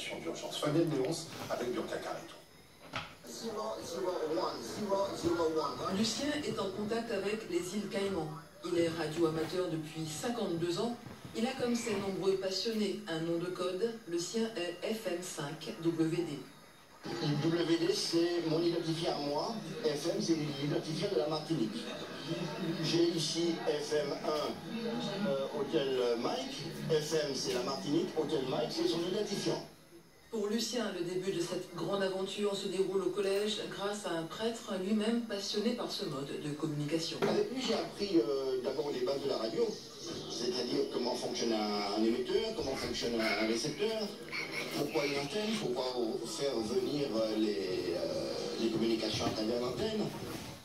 communication d'urgence. Fabienne Léonce avec Burka Careto. Lucien est en contact avec les îles Caïmans. Il est radio-amateur depuis 52 ans. Il a comme ses nombreux passionnés un nom de code. Le sien est FM5WD. WD, c'est mon identifiant à moi. FM, c'est l'identifiant de la Martinique. J'ai ici FM1, Hôtel Mike. FM, c'est la Martinique. Hôtel Mike, c'est son identifiant. Pour Lucien, le début de cette grande aventure se déroule au collège grâce à un prêtre lui-même passionné par ce mode de communication. Avec lui, j'ai appris d'abord les bases de la radio, c'est-à-dire comment fonctionne un émetteur, comment fonctionne un récepteur, pourquoi une antenne, pourquoi faire venir les communications à travers l'antenne.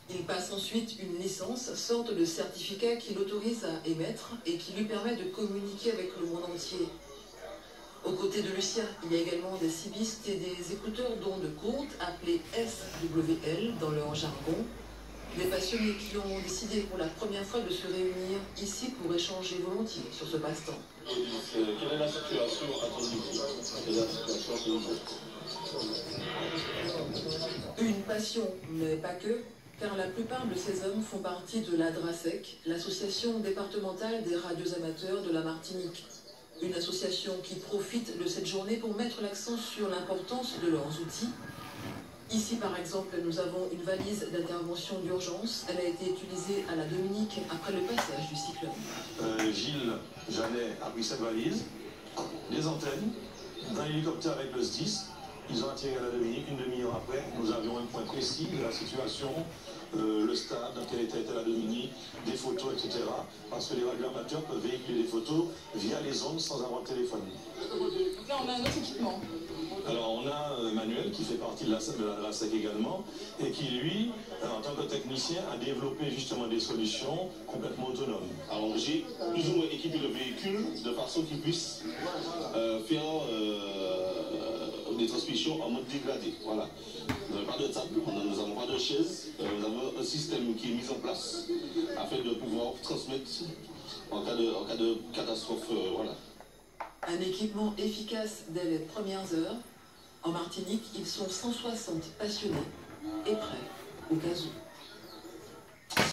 Il passe ensuite une licence, sorte de certificat qui l'autorise à émettre et qui lui permet de communiquer avec le monde entier. Aux côtés de Lucien, il y a également des cibistes et des écouteurs d'ondes courtes appelés SWL dans leur jargon. Des passionnés qui ont décidé pour la première fois de se réunir ici pour échanger volontiers sur ce passe-temps. Quelle est la situation à ton niveau? Quelle est la situation Une passion, mais pas que, car la plupart de ces hommes font partie de la DRASEC, l'association départementale des radios amateurs de la Martinique. Une association qui profite de cette journée pour mettre l'accent sur l'importance de leurs outils. Ici, par exemple, nous avons une valise d'intervention d'urgence. Elle a été utilisée à la Dominique après le passage du cyclone. Gilles Jeannet a pris cette valise, des antennes, un hélicoptère avec le SDIS. Ils ont atterri à la Dominique. Une demi-heure après, nous avions un point précis de la situation, le stade, dans quel état était la Dominique, des photos, etc. Parce que les radioamateurs peuvent véhiculer des photos via les ondes sans avoir de téléphone. Donc là, on a un autre équipement. Alors, on a Emmanuel qui fait partie de la DRASEC également et qui, lui, en tant que technicien, a développé justement des solutions complètement autonomes. Alors, j'ai plus ou moins équipé le véhicule de façon qu'il puisse faire des transmissions en mode dégradé. Voilà. Nous n'avons pas de table, nous n'avons pas de chaise, nous avons un système qui est mis en place afin de pouvoir transmettre en cas de catastrophe. Voilà. Un équipement efficace dès les premières heures. En Martinique, ils sont 160 passionnés et prêts au cas où.